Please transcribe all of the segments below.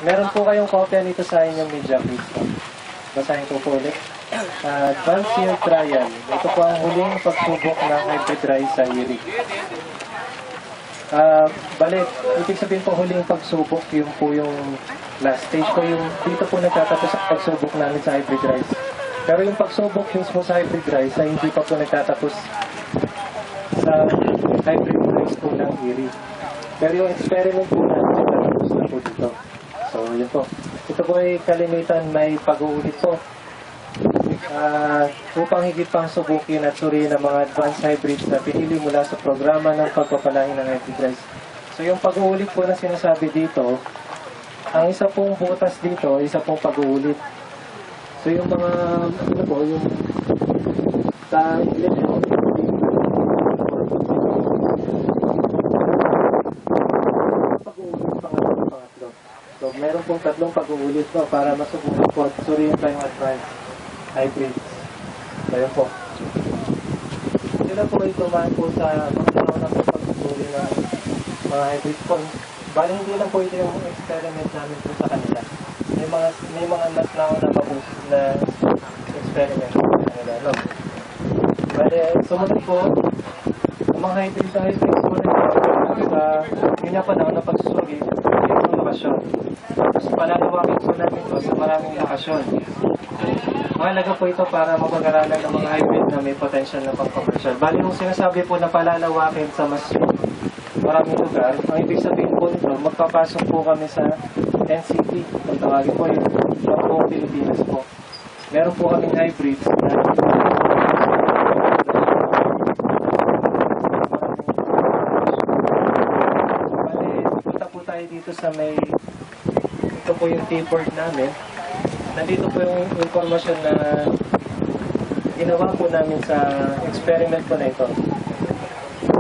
Meron po kayong kopya nito sa inyong media kit. Basahin ko po ulit. Advanced year trial. Ito po ang huling pagsubok ng hybrid rice sa IRI. Balik, ibig sabihin po huling pagsubok, yung po yung last stage po yung dito po nagtatapos ang pagsubok namin sa hybrid rice. Pero yung pagsubok mismo sa hybrid rice ay hindi pa po nagtatapos sa hybrid rice po ng IRI. Pero yung experiment po namin nagtatapos na po dito. So yun po. Ito po ay kalimitan may pag-uulit po. Upang higit pang subukin at suriin ang mga advanced hybrids na pinili mula sa programa ng pagpapalain ng hybrid rice. So yung pag-uulit po na sinasabi dito, ang isa pong butas dito, isa pong pag-uulit. So yung mga, ano po, yung sa pag-uulit pangatlo. So meron pong tatlong pag-uulit po para masubukan po at suriin pa yung advanced hybrids. So yun po. Sila po ay tumaan po sa mga tao na po pag-usuli ng mga hybrids po. Bali hindi lang po ito yung experiment namin po sa kanila. May mga mas na ako na experiment po sa kanila. No? Bali, sumunod po, ang mga hybrids po na yun na panahon na pagsusuli sa lokasyon. Tapos palalawakin po namin po sa maraming lokasyon. Mahalaga po ito para mapag-aralan ng mga hybrid na may potential na pang-commercial. Bali, yung sinasabi po na palalawakin sa mas maraming lugar, ang ibig sabihin po nito, magpapasok po kami sa NCT. Kung tawagin po yun, sa buong Pilipinas po. Meron po kaming hybrids na bali, punta po tayo dito sa may ito po yung keyboard namin. Nandito po yung informasyon na ginawa po namin sa experiment po na ito.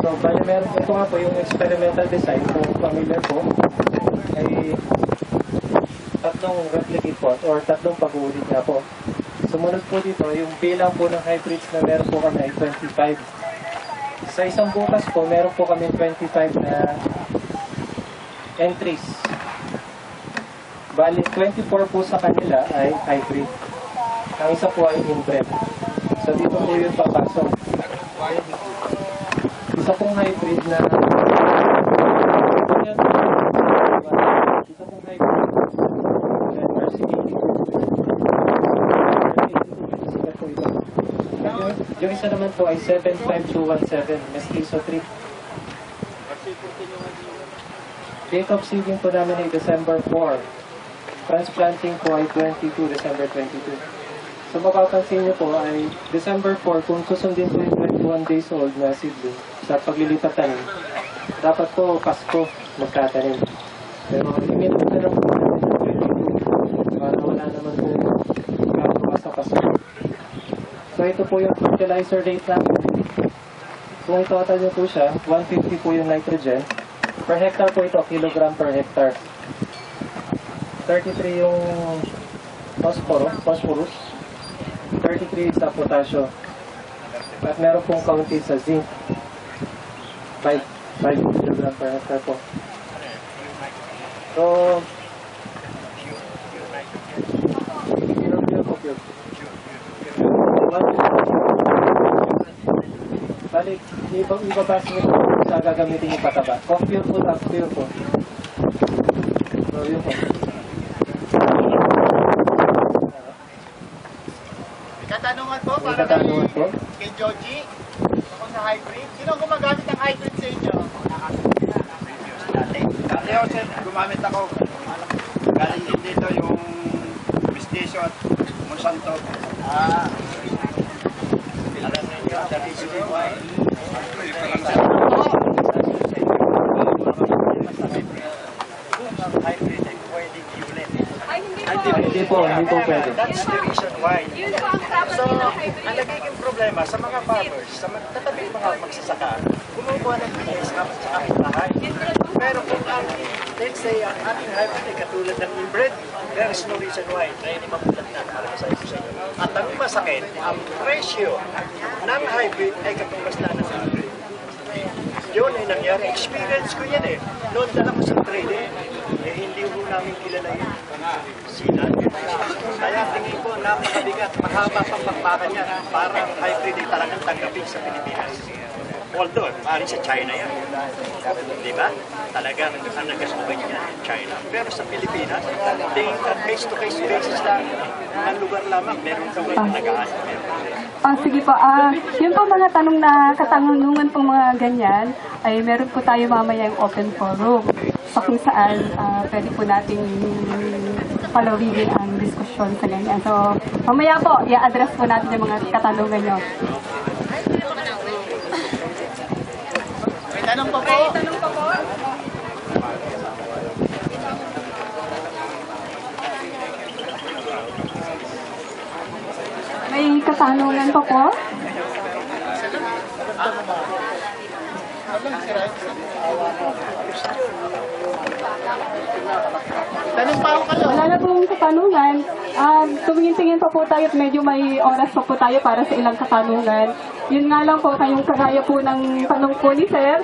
So, bali meron po ito nga po yung experimental design kung familiar po ay tatlong replicate pot or tatlong pag-uulit nga po. Sumunod po dito yung bilang po ng hybrids na meron po kami ay 25. Sa isang bukas po meron po kami 25 na entries. Bali, 24 po sa kanila ay hybrid. Ang isa po ay inbred. So, dito po yung papasok. Isa pong hybrid na isa pong hybrid yung isa naman po ay 75217 Mestizo 3. Date of seeding po namin ay December 4. Transplanting po ay December 22. So mapapansin niyo po ay December 4, kung susundin po yung 21 days old na seedling sa paglilipat tanim, dapat po Pasko magtatanim. Pero limit po na lang po natin ng 22 para wala naman po gagawa sa Pasko. So ito po yung fertilizer rate natin. Kung total niyo po siya, 150 po yung nitrogen. Per hectare po ito, kilogram per hectare. 33 yung phosphorus, 33 sa potasyo, at meron pong kaunti sa zinc, 5 kg per hectare po. So, balik, ibabasa nyo po sa gagamitin yung pataba. Off-pure po, off-pure po. So, yun po. Katanungan po para kay Joji. Ako sa hybrid. Sino ang gumagamit ng hybrid sa inyo? Dati ako, gumamit ako. Galing din dito yung Mestizo at Monsanto. Alam niyo, dati sila hybrid ay pwedeng ulit. Hindi po pwede. That's the reason why. So, ang nagiging problema sa mga farmers, sa tatabing mga magsasaka, kumukuha ng bilis sa kapitbahay. Pero kung let's say, ang ating hybrid ay katulad ng inbred, there is no reason why. Kaya hindi mabulat na para sa inyo. At ang masakit, ang presyo ng hybrid ay katumbas na ng hybrid. Yun ay nangyari. Experience ko yan eh. Noon dala ko sa trading, eh hindi ho namin kilala yun. Sila. Kaya tingin ko napakabigat, mahaba pang bakbakan yan. Parang hybrid ay talagang tanggapin sa Pilipinas. Although, maaaring sa China yan. Di ba? Talagang ang nagkasubay niya, China. Pero sa Pilipinas, tingin ka face-to-face basis lang. Ang lugar lamang, meron lugar na nag-aasa. Sige po. Yun po mga tanong na katanungan pong mga ganyan, ay meron po tayo mamaya yung open forum. So kung saan pwede po natin palawigin ang diskusyon sa ganyan. So mamaya po, i-address po natin yung mga katanungan nyo. May tanong pa po. May katanungan pa po? Tanong pa ako kayo. Wala na pong katanungan. Tumingin-tingin pa po tayo at medyo may oras pa po tayo para sa ilang katanungan. Yun nga lang po, kayong kagaya po ng tanong po ni Sir,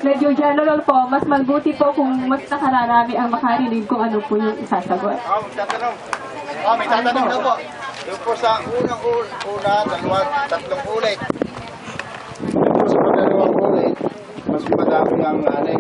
medyo general po, mas mabuti po kung mas nakararami ang makarinig kung ano po yung isasagot. Magtatanong. May tatanong na po. Doon po sa tatlong ulit. Doon po sa dalawang ulit, mas madami ang alay.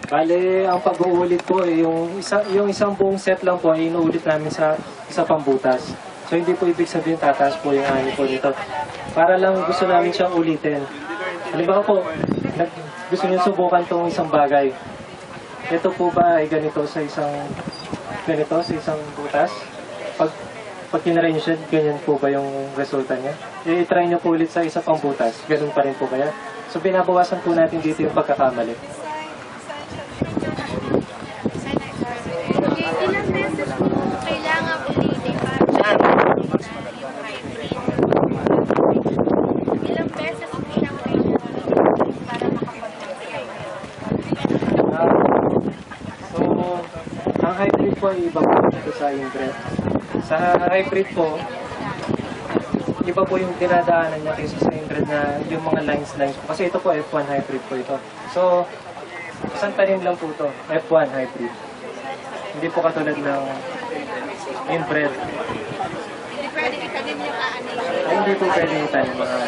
Bale, ang pag-uulit po, yung isang buong set lang po, ay inuulit namin sa isa pang butas. So hindi po ibig sabihin tataas po yung ani po nito. Para lang gusto namin siyang ulitin. Halimbawa po, gusto niyo subukan tong isang bagay. Ito po ba ay ganito sa isang butas? Pag tinry niyo siya, ganyan po ba yung resulta niya? I-try niyo po ulit sa isa pang butas. Ganun pa rin po kaya? So binabawasan po natin dito yung pagkakamali. Ilang beses po kailangan ulitin para makapag yung hybrid? Ilang beses po siyang kailangan ulitin para makapag-hybrid? So, ang hybrid po ay iba po dito sa inbred. Sa hybrid po, iba po yung dinadaanan niya kaysa sa inbred na yung mga lines po. Kasi ito po F1 hybrid po ito. So, isang tanim lang po ito, F1 hybrid. Hindi po katulad ng inbred. Hindi pwede itanim yung aanin. Ay, hindi po pwede yung tanim mga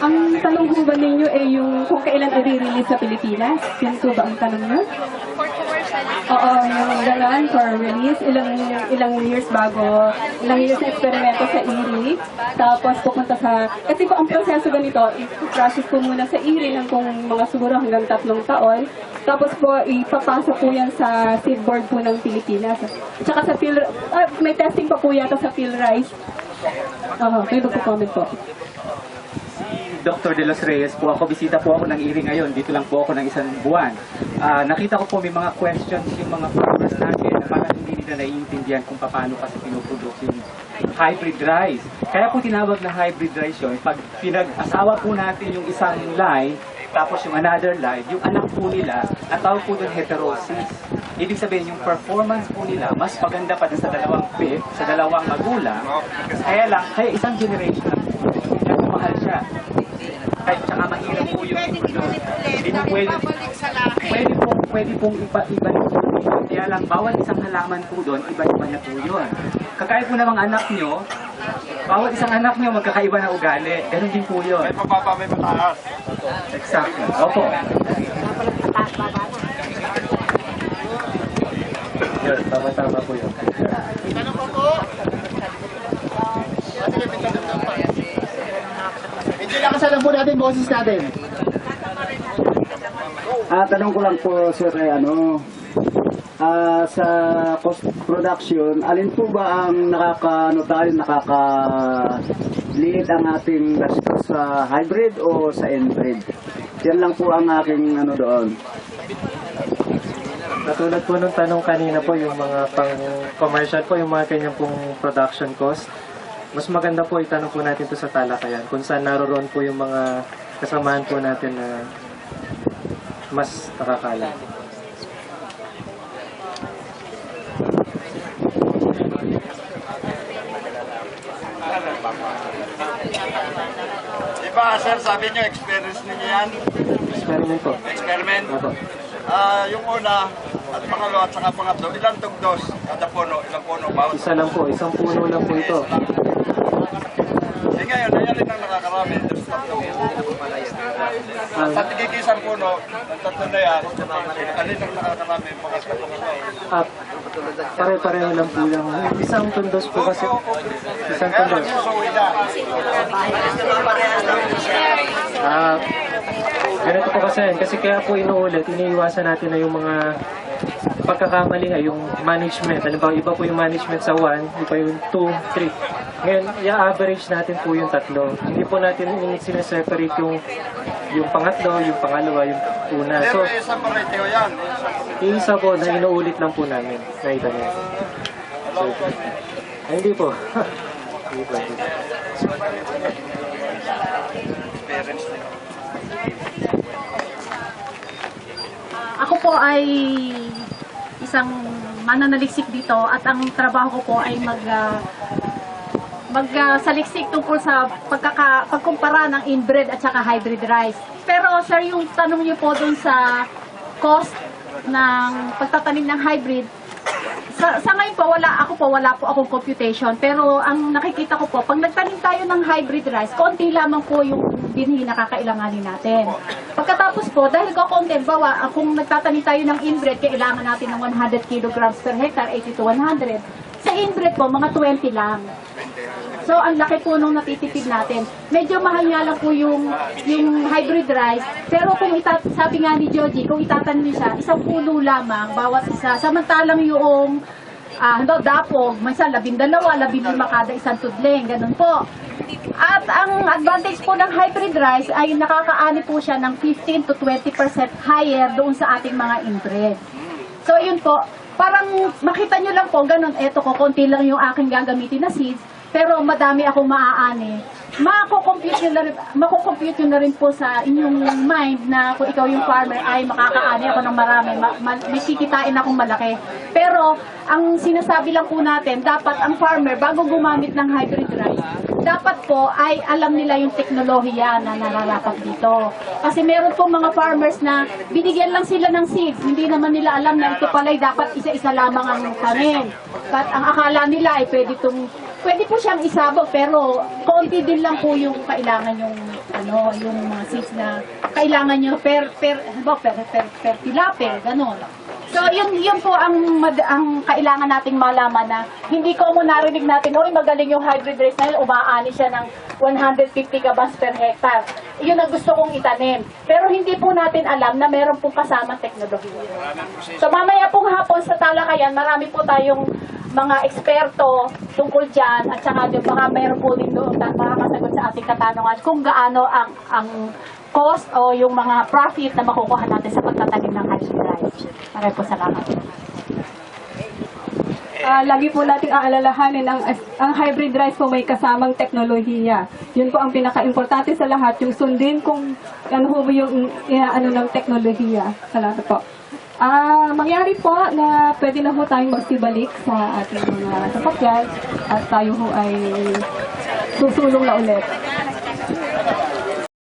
Ang tanong po ba ninyo ay yung kung kailan i-release sa Pilipinas? Yan po ba ang tanong nyo? For commercial. Oo, yung gano'n for release, ilang years ilang years na eksperimento sa IRI, tapos pupunta sa, kasi po ang proseso ganito, i-process po muna sa IRI ng kung mga siguro hanggang 3 taon, tapos po ipapasa po yan sa seed board po ng Pilipinas. Tsaka sa may testing pa po yata sa PhilRice. May comment po. Dr. De Los Reyes po ako. Bisita po ako ng IRI ngayon. Dito lang po ako ng isang buwan. Nakita ko po may mga questions yung mga farmers natin na parang hindi nila naiintindihan kung paano kasi pinuproduce yung hybrid rice. Kaya po tinawag na hybrid rice yun. Pag pinag-asawa po natin yung isang line, tapos yung another line, yung anak po nila, ang tawag po doon heterosis. Ibig sabihin yung performance po nila mas maganda pa sa dalawang sa dalawang magulang. Kaya isang generation lang po. Kaya mahal siya. Kahit saka mahirap po yung hindi mo pwede pong ibalik po yun. Kaya lang, bawat isang halaman po doon, iba-iba na po yun. Kakaya po namang anak nyo, bawat isang anak nyo magkakaiba na ugali. Ganun din po yun. May mababa, may mataas. Exactly. Opo. yun, tama-tama po yun. Tanong pa po. Sige, may tanong na pa. Medyo lakasan lang po natin boses natin. Tanong ko lang po, sir, sa cost production, alin po ba ang nakaka-lead ang ating gastos sa hybrid o sa inbred? Yan lang po ang aking doon. Katulad po nung tanong kanina po, yung mga pang-commercial po, yung mga kanyang pong production cost, mas maganda po itanong po natin to sa talakayan, kung saan naroon po yung mga kasamahan po natin na mas nakakala. ba, sir, sabi niyo, experience ninyo yan? Experiment po. Experiment? Opo. Yung una, at pangalawa, at saka pangatlo, ilang tugdos kada puno, ilang puno, bawat Isa lang po, isang puno lang po ito. Eh ngayon, ayan rin ang nakakarami. There's tatlong sa tigigis ang puno, ang tatlo na yan, alin ang nakakarami, mga At pare-pareho lang po yung isang tundos po kasi. Isang tundos. Ganito po kasi kaya po inuulit, iniiwasan natin na yung mga pagkakamali nga, yung management. Halimbawa, iba po yung management sa 1, iba yung 2, 3. Ngayon, i-average natin po yung tatlo. Hindi po natin sineseparate yung pangatlo, yung pangalawa, yung una. So, Pero isang variety o yan. yung isa po na inuulit lang po namin. Nakita niyo. So, hindi po. Hindi po. Ako po ay isang mananaliksik dito at ang trabaho ko po ay magsaliksik tungkol sa pagkumpara ng inbred at saka hybrid rice. Pero sir, yung tanong niyo po dun sa cost ng pagtatanim ng hybrid, sa ngayon po, wala po akong computation. Pero ang nakikita ko po, pag nagtanim tayo ng hybrid rice, konti lamang po yung binhi na kakailanganin natin. Pagkatapos po, dahil ko konti, bawa, kung nagtatanim tayo ng inbred, kailangan natin ng 100 kilograms per hectare, 80 to 100. Sa inbred po, mga 20 lang. So, ang laki po nung natitipid natin. Medyo mahal nga lang po yung hybrid rice. Pero kung sabi nga ni Joji, kung itatanim siya, isang puno lamang, bawat isa. Samantalang yung dapog, minsan 12, 15 kada isang tudling, ganun po. At ang advantage po ng hybrid rice ay nakakaani po siya ng 15 to 20% higher doon sa ating mga inbred. So, yun po. Parang makita nyo lang po, ganun, eto ko, konti lang yung aking gagamitin na seeds. Pero madami akong maaani. Makukompute nyo na rin po sa inyong mind na kung ikaw yung farmer ay makakaani ako ng marami, may kikitain akong malaki. Pero ang sinasabi lang po natin, dapat ang farmer bago gumamit ng hybrid rice, dapat po ay alam nila yung teknolohiya na nararapat dito. Kasi meron po mga farmers na binigyan lang sila ng seeds, hindi naman nila alam na ito pala'y dapat isa-isa lamang ang tanim. At ang akala nila ay pwede po siyang isabog, pero konti din lang po yung kailangan yung mga seeds na kailangan nyo per tilapia, gano'n. So, yun po ang kailangan nating malaman na hindi ko mo narinig natin, oy, magaling yung hybrid rice na yun, umaani siya ng 150 gabas per hectare. Yun ang gusto kong itanim. Pero hindi po natin alam na meron pong kasamang teknolohiya. So, mamaya pong hapon sa talakayan, marami po tayong mga eksperto tungkol dyan at saka baka meron po din doon makakasagot sa ating katanungan kung gaano ang cost o yung mga profit na makukuha natin sa pagtatanim ng hybrid rice. Maraming po salamat. Lagi po nating aalalahanin ang hybrid rice po may kasamang teknolohiya. Yun po ang pinaka-importante sa lahat, yung sundin kung ano po yung ng teknolohiya. Salamat po. Mangyari po na pwede na po tayong magsibalik sa ating mga sasakyan at tayo po ay susulong na ulit.